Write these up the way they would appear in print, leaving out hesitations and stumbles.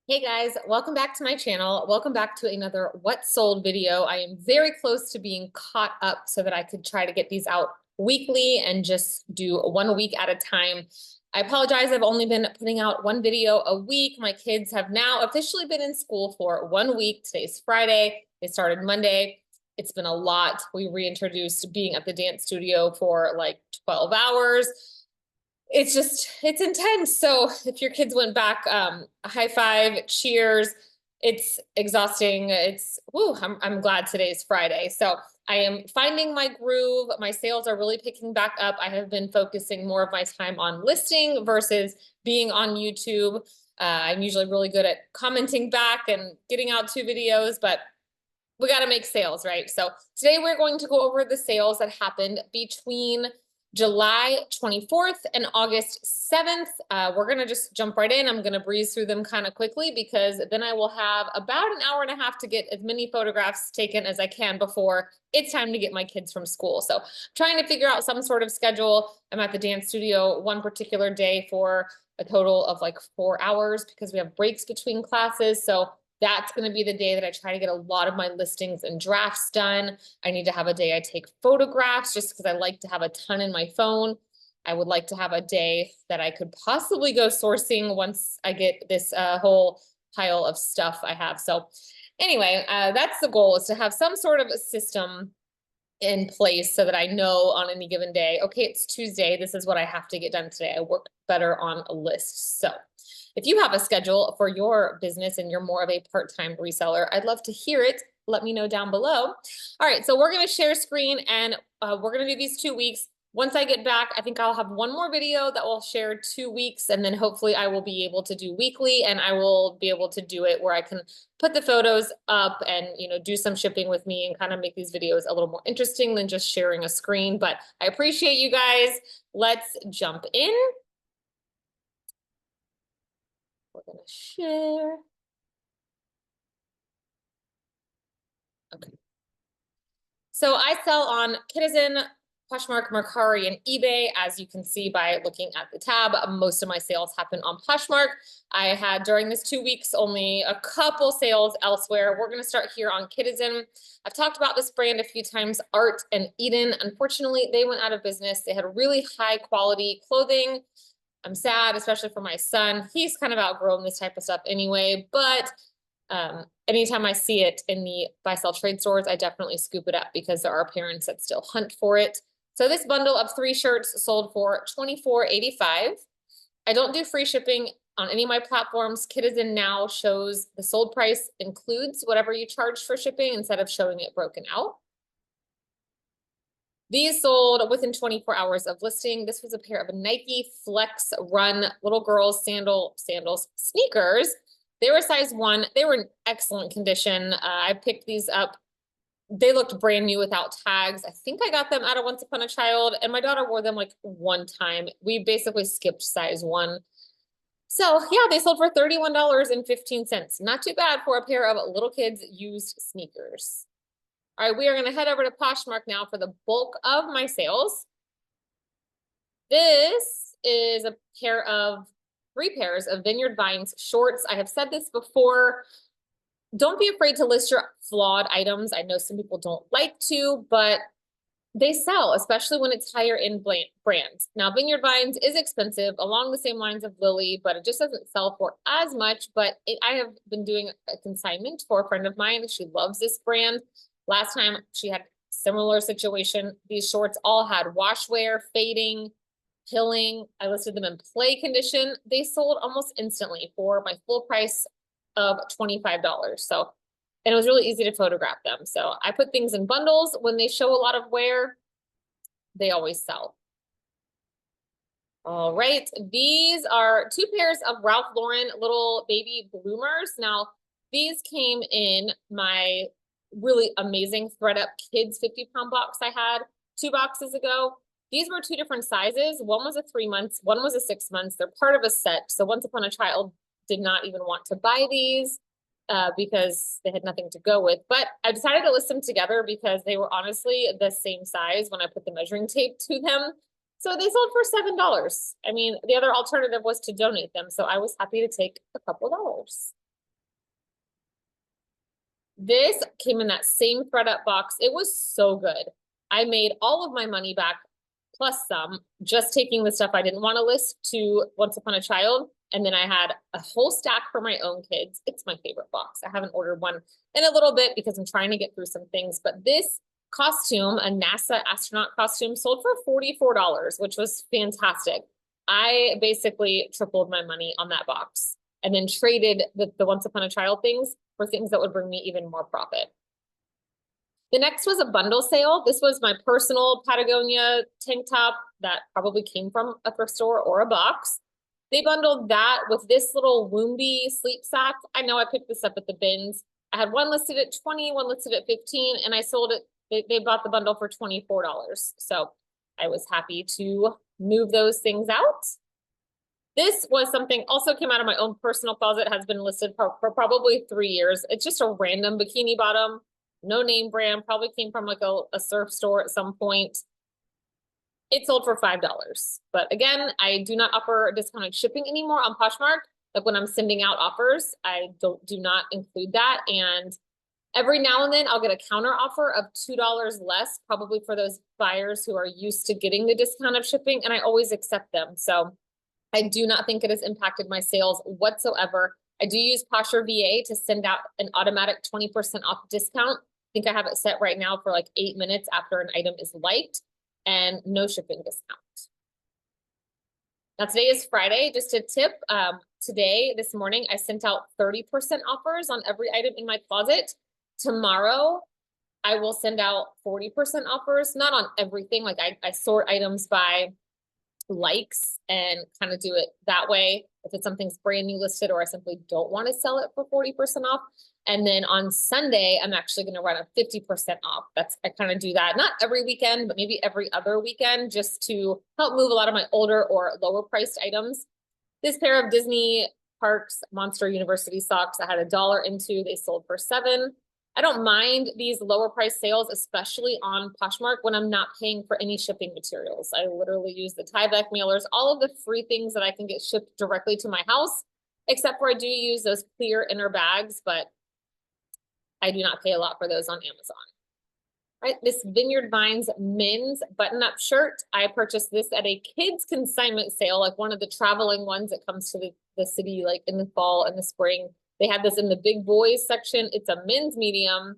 Hey guys, welcome back to my channel. Welcome back to another What Sold video. I am very close to being caught up so that I could try to get these out weekly and just do 1 week at a time. I apologize, I've only been putting out one video a week. My kids have now officially been in school for 1 week. Today's Friday. They started Monday. It's been a lot. We reintroduced being at the dance studio for like 12 hours. It's intense. So if your kids went back, high five, cheers. It's exhausting. I'm glad today's Friday. So I am finding my groove. My sales are really picking back up. I have been focusing more of my time on listing versus being on YouTube. I'm usually really good at commenting back and getting out 2 videos, but we got to make sales, right? So today we're going to go over the sales that happened between July 24th and August 7th. We're going to just jump right in. I'm going to breeze through them kind of quickly because then I will have about an hour and a half to get as many photographs taken as I can before it's time to get my kids from school. So I'm trying to figure out some sort of schedule. I'm at the dance studio one particular day for a total of like 4 hours because we have breaks between classes. So that's going to be the day that I try to get a lot of my listings and drafts done. I need to have a day I take photographs just because I like to have a ton in my phone. I would like to have a day that I could possibly go sourcing once I get this whole pile of stuff I have. So anyway, that's the goal, is to have some sort of a system in place so that I know on any given day, okay, it's Tuesday. This is what I have to get done today. I work better on a list. So if you have a schedule for your business and you're more of a part-time reseller, I'd love to hear it. Let me know down below. All right, so we're going to share screen and we're going to do these 2 weeks. Once I get back, I think I'll have one more video that will share 2 weeks, and then hopefully I will be able to do weekly, and I will be able to do it where I can put the photos up and, you know, do some shipping with me and kind of make these videos a little more interesting than just sharing a screen. But I appreciate you guys. Let's jump in. We're gonna share. Okay. So I sell on Kidizen, Poshmark, Mercari, and eBay. As you can see by looking at the tab, most of my sales happen on Poshmark. I had during this 2 weeks only a couple sales elsewhere. We're gonna start here on Kidizen. I've talked about this brand a few times, Art and Eden. Unfortunately, they went out of business. They had really high quality clothing. I'm sad, especially for my son. He's kind of outgrown this type of stuff anyway, but anytime I see it in the buy sell trade stores, I definitely scoop it up because there are parents that still hunt for it. So this bundle of 3 shirts sold for $24.85. I don't do free shipping on any of my platforms. Kidizen now shows the sold price includes whatever you charge for shipping instead of showing it broken out. These sold within 24 hours of listing. This was a pair of Nike Flex Run little girls sandals sneakers. They were size 1. They were in excellent condition. I picked these up. They looked brand new without tags. I think I got them out of Once Upon a Child, and my daughter wore them like one time. We basically skipped size 1. So yeah, they sold for $31.15. Not too bad for a pair of little kids used sneakers. All right, we are going to head over to Poshmark now for the bulk of my sales. This is a pair of 3 pairs of Vineyard Vines shorts. I have said this before. Don't be afraid to list your flawed items. I know some people don't like to, but they sell, especially when it's higher in brands. Now, Vineyard Vines is expensive along the same lines of Lily, but it just doesn't sell for as much. But I have been doing a consignment for a friend of mine. She loves this brand. Last time she had a similar situation. These shorts all had washwear, fading, pilling. I listed them in play condition. They sold almost instantly for my full price of $25. So, and it was really easy to photograph them. So I put things in bundles. When they show a lot of wear, they always sell. All right, these are 2 pairs of Ralph Lauren little baby bloomers. Now, these came in my really amazing thread up kids 50-pound box I had 2 boxes ago. These were 2 different sizes. One was a 3 months, one was a 6 months. They're part of a set. So Once Upon a Child did not even want to buy these because they had nothing to go with. But I decided to list them together because they were honestly the same size when I put the measuring tape to them. So they sold for $7. I mean, the other alternative was to donate them. So I was happy to take a couple dollars. This came in that same thread up box. It was so good. I made all of my money back plus some, just taking the stuff I didn't want to list to Once Upon a Child. And then I had a whole stack for my own kids. It's my favorite box. I haven't ordered one in a little bit because I'm trying to get through some things, but this costume, a NASA astronaut costume, sold for $44, which was fantastic. I basically tripled my money on that box and then traded the Once Upon a Child things for things that would bring me even more profit. The next was a bundle sale. This was my personal Patagonia tank top that probably came from a thrift store or a box. They bundled that with this little Woombi sleep sack. I know I picked this up at the bins. I had one listed at 20, one listed at 15, and I sold it. They bought the bundle for $24. So I was happy to move those things out. This was something also came out of my own personal closet, has been listed for probably 3 years. It's just a random bikini bottom, no name brand, probably came from like a surf store at some point. It sold for $5. But again, I do not offer discounted shipping anymore on Poshmark. Like when I'm sending out offers, I do not include that. And every now and then I'll get a counter offer of $2 less, probably for those buyers who are used to getting the discount of shipping, and I always accept them. So I do not think it has impacted my sales whatsoever. I do use Posher VA to send out an automatic 20% off discount. I think I have it set right now for like 8 minutes after an item is liked, and no shipping discount. Now today is Friday, just a tip. Today, this morning, I sent out 30% offers on every item in my closet. Tomorrow, I will send out 40% offers, not on everything. Like I sort items by likes and kind of do it that way. If it's something's brand new listed, or I simply don't want to sell it for 40% off. And then on Sunday, I'm actually going to run a 50% off. I kind of do that, not every weekend, but maybe every other weekend, just to help move a lot of my older or lower priced items. This pair of Disney Parks Monster University socks, I had $1 into, they sold for $7. I don't mind these lower price sales, especially on Poshmark, when I'm not paying for any shipping materials. I literally use the Tyvek mailers, all of the free things that I can get shipped directly to my house, except for I do use those clear inner bags, but I do not pay a lot for those on Amazon. Right, this Vineyard Vines men's button-up shirt, I purchased this at a kids consignment sale, like one of the traveling ones that comes to the city like in the fall and the spring. They had this in the big boys section. It's a men's medium.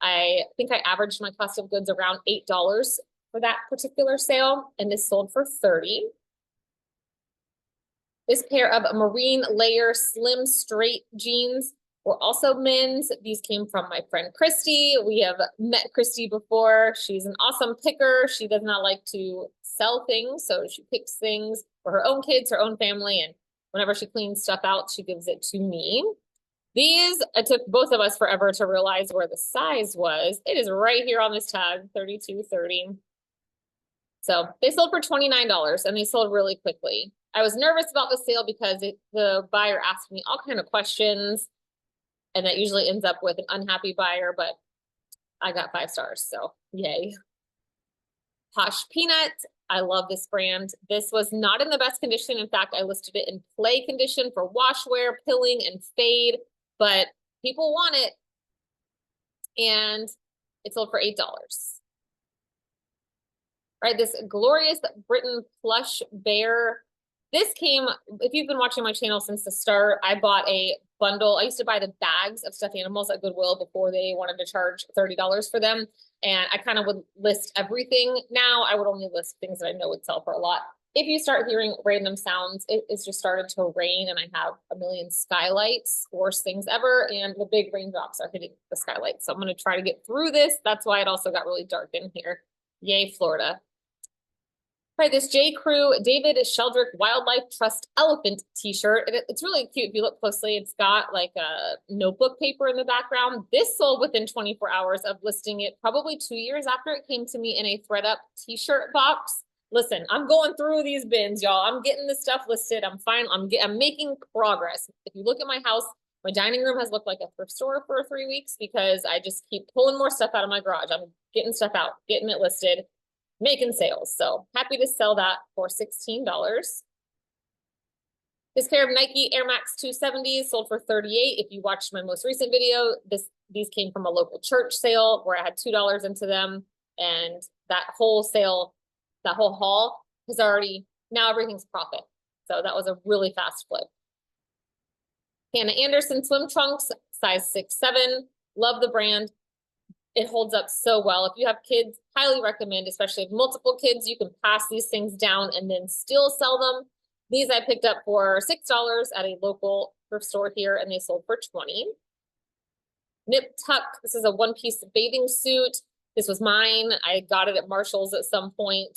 I think I averaged my cost of goods around $8 for that particular sale, and this sold for $30. This pair of marine layer slim straight jeans were also men's. These came from my friend Christy. We have met Christy before. She's an awesome picker. She does not like to sell things, so she picks things for her own kids, her own family, and whenever she cleans stuff out, she gives it to me. These, it took both of us forever to realize where the size was. It is right here on this tag, 32-30. So they sold for $29, and they sold really quickly. I was nervous about the sale because the buyer asked me all kinds of questions, and that usually ends up with an unhappy buyer, but I got 5 stars, so yay. Posh Peanut, I love this brand. This was not in the best condition. In fact, I listed it in play condition for wash wear, pilling, and fade, but people want it, and it sold for $8. Right, this glorious Britain plush bear. This came, if you've been watching my channel since the start, I bought a bundle. I used to buy the bags of stuffed animals at Goodwill before they wanted to charge $30 for them. And I kind of would list everything. Now I would only list things that I know would sell for a lot. If you start hearing random sounds, it's just started to rain, and I have a million skylights, worst things ever, and the big raindrops are hitting the skylights. So I'm going to try to get through this. That's why it also got really dark in here. Yay, Florida. Right, this JCrew David Sheldrick Wildlife Trust Elephant t-shirt. It's really cute if you look closely. It's got like a notebook paper in the background. This sold within 24 hours of listing it, probably 2 years after it came to me in a thread-up t-shirt box. Listen, I'm going through these bins, y'all. I'm getting this stuff listed. I'm fine. I'm making progress. If you look at my house, my dining room has looked like a thrift store for 3 weeks because I just keep pulling more stuff out of my garage. I'm getting stuff out, getting it listed, making sales. So happy to sell that for $16. This pair of Nike Air Max 270s sold for $38. If you watched my most recent video, this These came from a local church sale where I had $2 into them, and that whole sale, that whole haul is already, now everything's profit. So that was a really fast flip. Hannah Anderson swim trunks, size 6'7". Love the brand. It holds up so well. If you have kids, highly recommend, especially if multiple kids, you can pass these things down and then still sell them. These I picked up for $6 at a local thrift store here, and they sold for $20. Nip Tuck, this is a one-piece bathing suit. This was mine. I got it at Marshall's at some point.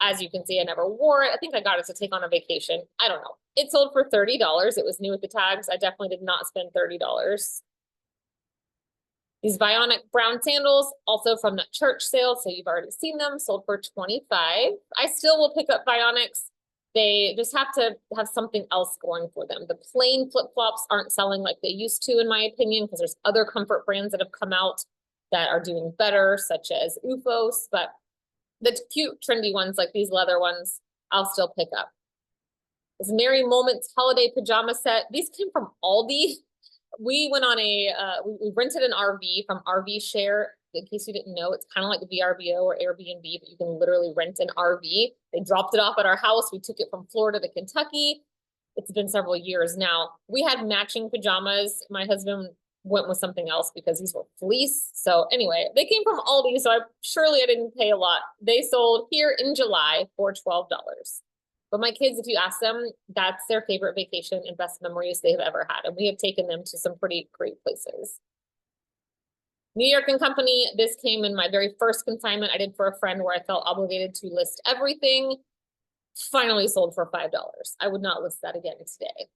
As you can see, I never wore it. I think I got it to take on a vacation. I don't know. It sold for $30. It was new with the tags. I definitely did not spend $30. These Bionic brown sandals, also from that church sale, so you've already seen them, sold for $25. I still will pick up Bionics. They just have to have something else going for them. The plain flip-flops aren't selling like they used to, in my opinion, because there's other comfort brands that have come out that are doing better, such as OOFOS, but the cute, trendy ones, like these leather ones, I'll still pick up. This Merry Moments holiday pajama set. These came from Aldi. We went on a, we rented an RV from RV Share. In case you didn't know, it's kind of like VRBO or Airbnb, but you can literally rent an RV. They dropped it off at our house. We took it from Florida to Kentucky. It's been several years now. We had matching pajamas. My husband went with something else because these were fleece. So anyway, they came from Aldi, so surely I didn't pay a lot. They sold here in July for $12. But my kids, if you ask them, that's their favorite vacation and best memories they've ever had. And we have taken them to some pretty great places. New York & Company, this came in my very first consignment I did for a friend where I felt obligated to list everything. Finally sold for $5. I would not list that again today.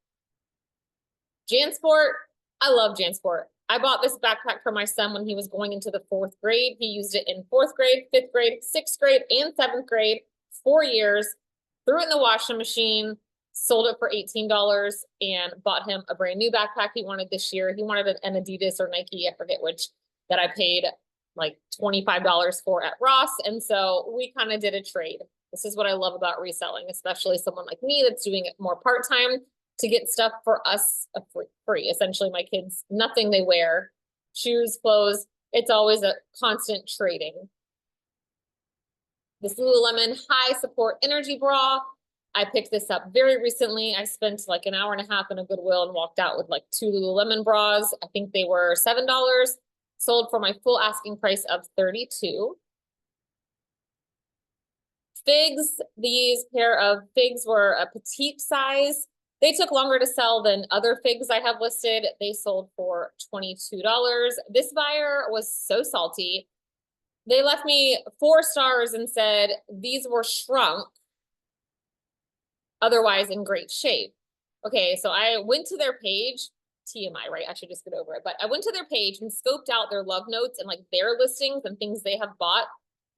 JanSport, I love JanSport. I bought this backpack for my son when he was going into the 4th grade. He used it in 4th grade, 5th grade, 6th grade, and 7th grade, 4 years. Threw it in the washing machine, sold it for $18, and bought him a brand new backpack he wanted this year. He wanted an Adidas or Nike, I forget which, that I paid like $25 for at Ross. And so we kind of did a trade. This is what I love about reselling, especially someone like me that's doing it more part-time, to get stuff for us free. Essentially, my kids, nothing they wear, shoes, clothes, it's always a constant trading. This Lululemon high support energy bra. I picked this up very recently. I spent like an hour and a half in a Goodwill and walked out with like 2 Lululemon bras. I think they were $7. Sold for my full asking price of $32. Figs, these pair of figs were a petite size. They took longer to sell than other figs I have listed. They sold for $22. This buyer was so salty. They left me 4 stars and said these were shrunk, otherwise in great shape. Okay, so I went to their page, TMI, right? I should just get over it. But I went to their page and scoped out their love notes and like their listings and things they have bought.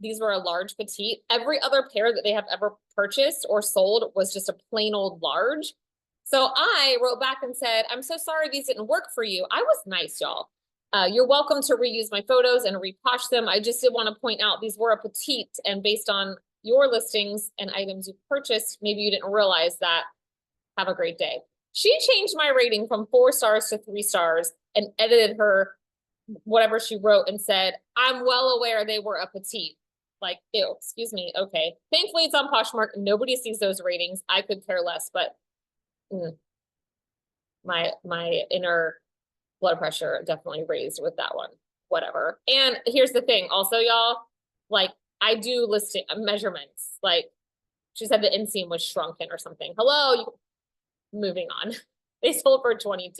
These were a large petite. Every other pair that they have ever purchased or sold was just a plain old large. So I wrote back and said, I'm so sorry these didn't work for you. I was nice, y'all. You're welcome to reuse my photos and reposh them. I just did want to point out these were a petite, and based on your listings and items you purchased, maybe you didn't realize that. Have a great day. She changed my rating from 4 stars to 3 stars and edited her, whatever she wrote, and said, I'm well aware they were a petite. Like, ew, excuse me. Okay. Thankfully, it's on Poshmark. Nobody sees those ratings. I could care less, but my inner blood pressure definitely raised with that one. Whatever. And here's the thing. Also, y'all, like, I do listing measurements. Like, she said the inseam was shrunken or something. Hello. Moving on. They sold for $22.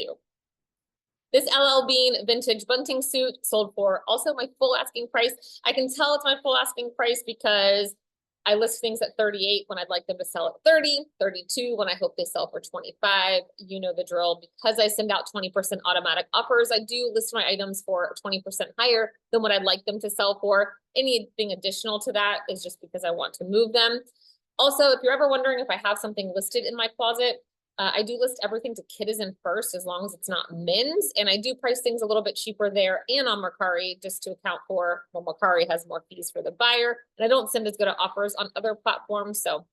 This LL Bean vintage bunting suit sold for also my full asking price. I can tell it's my full asking price because I list things at 38 when I'd like them to sell at 30, 32 when I hope they sell for 25. You know the drill. Because I send out 20% automatic offers, I do list my items for 20% higher than what I'd like them to sell for. Anything additional to that is just because I want to move them. Also, if you're ever wondering if I have something listed in my closet, I do list everything to Kidizen first, as long as it's not men's, and I do price things a little bit cheaper there and on Mercari, just to account for, well, Mercari has more fees for the buyer, and I don't send as good of offers on other platforms, so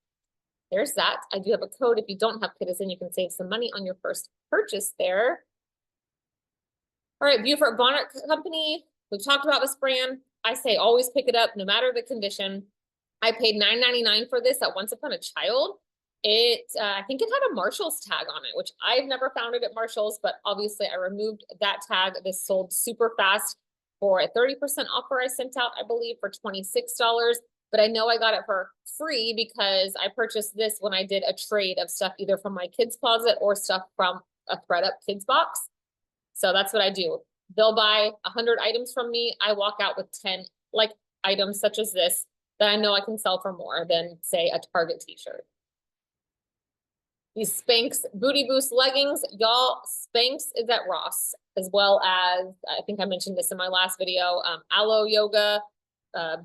there's that. I do have a code. If you don't have Kidizen, you can save some money on your first purchase there. All right, Beaufort Bonet Company. We've talked about this brand. I say always pick it up, no matter the condition. I paid $9.99 for this at Once Upon a Child. I think it had a Marshall's tag on it, which I've never found it at Marshall's, but obviously I removed that tag. This sold super fast for a 30% offer I sent out, I believe, for $26. But I know I got it for free because I purchased this when I did a trade of stuff either from my kids' closet or stuff from a ThredUp kids box. So that's what I do. They'll buy 100 items from me. I walk out with 10 like items such as this that I know I can sell for more than, say, a Target t-shirt. These Spanx Booty Boost leggings, y'all, Spanx is at Ross, as well as, I think I mentioned this in my last video, Aloe Yoga,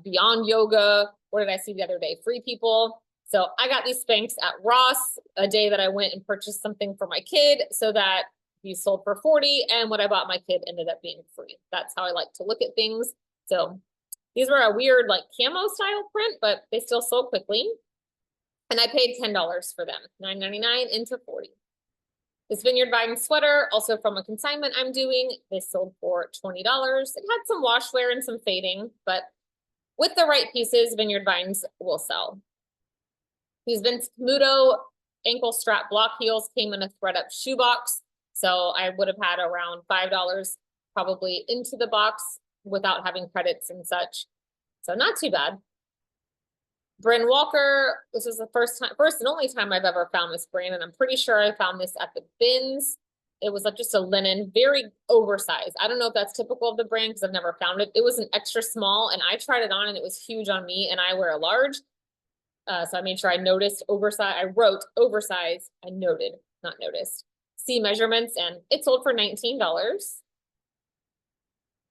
Beyond Yoga. What did I see the other day? Free People. So I got these Spanx at Ross a day that I went and purchased something for my kid so that these sold for 40, and what I bought my kid ended up being free. That's how I like to look at things. So these were a weird like camo style print, but they still sold quickly. And I paid $10 for them, $9.99 into 40. This Vineyard Vines sweater, also from a consignment I'm doing, this sold for $20. It had some wash wear and some fading, but with the right pieces, Vineyard Vines will sell. These Vince Muto ankle strap block heels came in a ThredUp shoebox. So I would have had around $5 probably into the box without having credits and such. So not too bad. Bren Walker, this was the first and only time I've ever found this brand, and I'm pretty sure I found this at the bins. It was like just a linen, very oversized. I don't know if that's typical of the brand because I've never found it. It was an extra small, and I tried it on, and it was huge on me, and I wear a large. So I made sure I noticed oversized. I wrote oversized. I noted, not noticed. See measurements, and it sold for $19.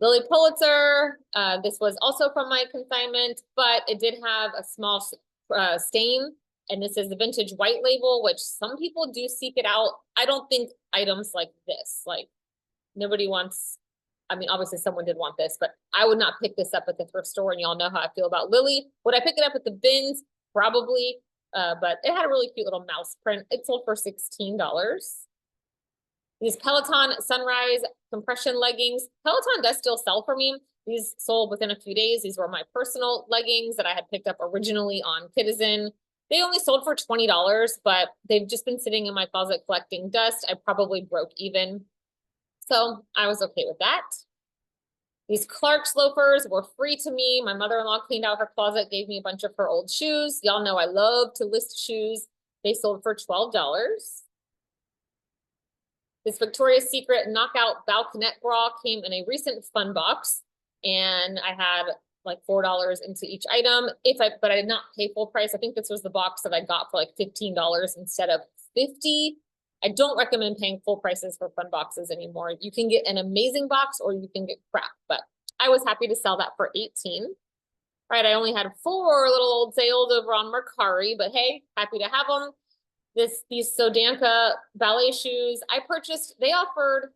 Lily Pulitzer, this was also from my consignment, but it did have a small stain, and this is the vintage white label, which some people do seek it out. I don't think items like this, like nobody wants, I mean, obviously someone did want this, but I would not pick this up at the thrift store, and y'all know how I feel about Lily. Would I pick it up at the bins? Probably, but it had a really cute little mouse print. It sold for $16. These Pelaton Sunrise compression leggings. Peloton does still sell for me. These sold within a few days. These were my personal leggings that I had picked up originally on Kidizen. They only sold for $20, but they've just been sitting in my closet collecting dust. I probably broke even. So I was okay with that. These Clark's loafers were free to me. My mother-in-law cleaned out her closet, gave me a bunch of her old shoes. Y'all know I love to list shoes. They sold for $12. This Victoria's Secret Knockout Balconette bra came in a recent fun box, and I had like $4 into each item. But I did not pay full price. I think this was the box that I got for like $15 instead of $50. I don't recommend paying full prices for fun boxes anymore. You can get an amazing box or you can get crap, but I was happy to sell that for $18. All right, I only had 4 little old sales over on Mercari, but hey, happy to have them. These Sodanka ballet shoes I purchased, they offered,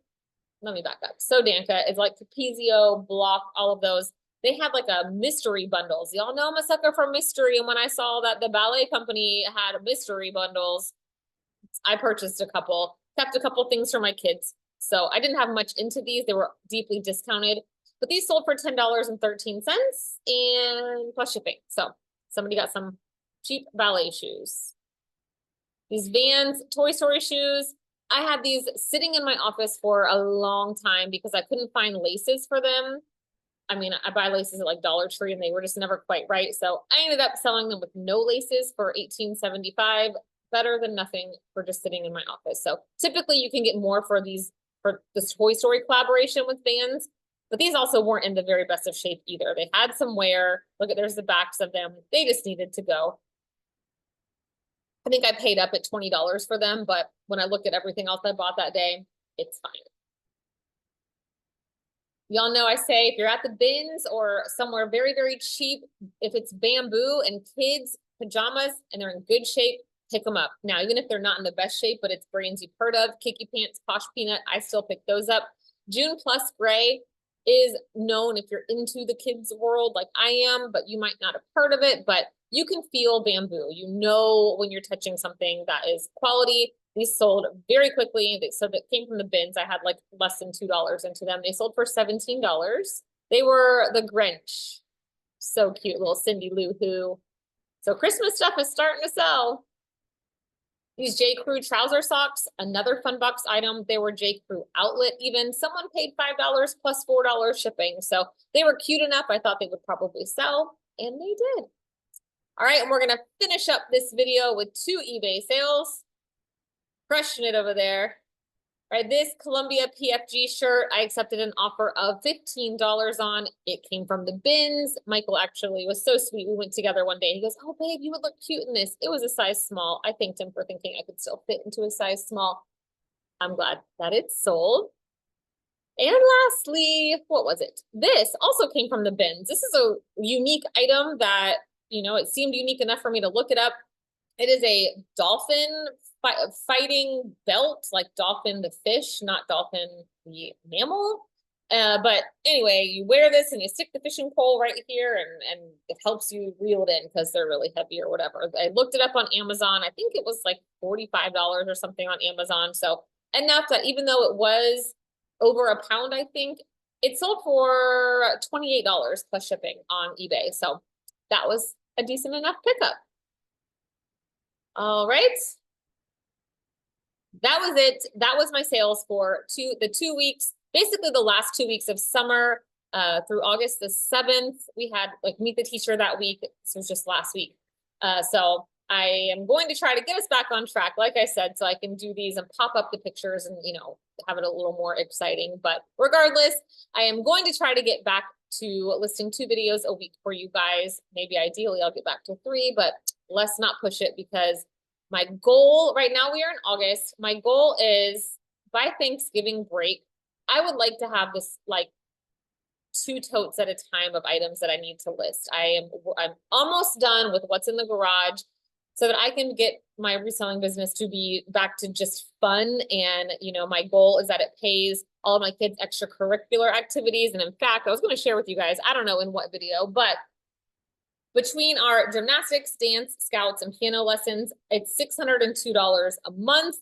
let me back up. Sodanka is like Capezio, Block, all of those. They had like a mystery bundles. Y'all know I'm a sucker for mystery. And when I saw that the ballet company had mystery bundles, I purchased a couple, kept a couple things for my kids. So I didn't have much into these. They were deeply discounted, but these sold for $10.13 and plus shipping. So somebody got some cheap ballet shoes. These Vans Toy Story shoes, I had these sitting in my office for a long time because I couldn't find laces for them. I mean, I buy laces at like Dollar Tree and they were just never quite right. So I ended up selling them with no laces for $18.75. Better than nothing for just sitting in my office. So typically you can get more for this Toy Story collaboration with Vans, but these also weren't in the very best of shape either. They had some wear. Look at, there's the backs of them. They just needed to go. I think I paid up at $20 for them, but when I look at everything else I bought that day, it's fine. Y'all know I say if you're at the bins or somewhere very, very cheap, if it's bamboo and kids pajamas and they're in good shape, pick them up. Now, even if they're not in the best shape, but it's brands you've heard of, Kiki Pants, Posh Peanut, I still pick those up. June Plus Gray is known if you're into the kids world like I am, but you might not have heard of it, but you can feel bamboo. You know when you're touching something that is quality. These sold very quickly. So that came from the bins. I had like less than $2 into them. They sold for $17. They were the Grinch. So cute, little Cindy Lou Who. So Christmas stuff is starting to sell. These JCrew trouser socks, another fun box item. They were JCrew outlet even. Someone paid $5 plus $4 shipping. So they were cute enough. I thought they would probably sell, and they did. All right, and we're gonna finish up this video with 2 eBay sales. Crushing it over there. All right, this Columbia PFG shirt, I accepted an offer of $15 on. It came from the bins. Michael actually was so sweet. We went together one day. He goes, oh, babe, you would look cute in this. It was a size small. I thanked him for thinking I could still fit into a size small. I'm glad that it's sold. And lastly, what was it? This also came from the bins. This is a unique item that, you know, it seemed unique enough for me to look it up. It is a dolphin fighting belt, like dolphin the fish, not dolphin the mammal. But anyway, you wear this and you stick the fishing pole right here, and it helps you reel it in because they're really heavy or whatever. I looked it up on Amazon. I think it was like $45 or something on Amazon. So enough that even though it was over a pound, I think it sold for $28 plus shipping on eBay. So that was a decent enough pickup. All right. That was it. That was my sales for the 2 weeks, basically the last 2 weeks of summer, through August the 7th. We had like Meet the Teacher that week. This was just last week. So I am going to try to get us back on track, like I said, so I can do these and pop up the pictures and, you know, have it a little more exciting. But regardless, I am going to try to get back to listing 2 videos a week for you guys. Maybe ideally I'll get back to 3, but let's not push it because my goal right now, we are in August. My goal is by Thanksgiving break, I would like to have this like 2 totes at a time of items that I need to list. I'm almost done with what's in the garage so that I can get my reselling business to be back to just fun. And, you know, my goal is that it pays all of my kids' extracurricular activities. And in fact, I was going to share with you guys, I don't know in what video, but between our gymnastics, dance, scouts, and piano lessons, it's $602 a month.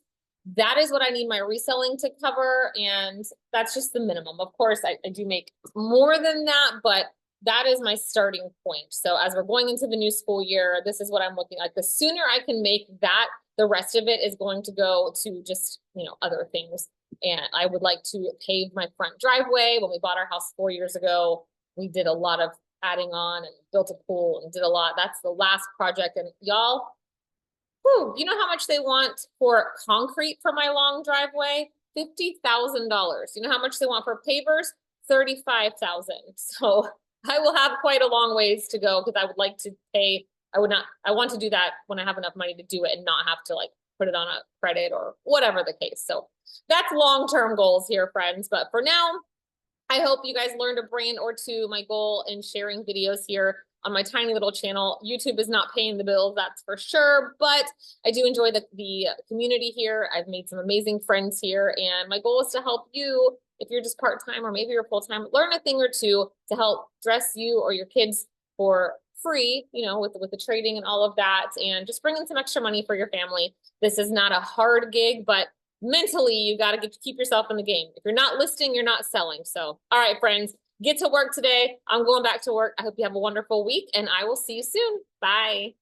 That is what I need my reselling to cover, and that's just the minimum. Of course, I do make more than that, but that is my starting point. So as we're going into the new school year, this is what I'm looking like. The sooner I can make that, the rest of it is going to go to just, you know, other things. And I would like to pave my front driveway. When we bought our house 4 years ago, we did a lot of adding on and built a pool and did a lot. That's the last project. And y'all, whew, you know how much they want for concrete for my long driveway? $50,000. You know how much they want for pavers? $35,000. So I will have quite a long ways to go because I would like to pay. I want to do that when I have enough money to do it and not have to like put it on a credit or whatever the case. So that's long-term goals here, friends. But for now, I hope you guys learned a brain or two. My goal in sharing videos here on my tiny little channel. YouTube is not paying the bills, that's for sure, but I do enjoy the community here. I've made some amazing friends here, and my goal is to help you, if you're just part-time or maybe you're full-time, learn a thing or two to help dress you or your kids for free, you know, with the trading and all of that, and just bring in some extra money for your family. This is not a hard gig, but mentally, you got to keep yourself in the game. If you're not listing, you're not selling. So, all right, friends, get to work today. I'm going back to work. I hope you have a wonderful week, and I will see you soon. Bye.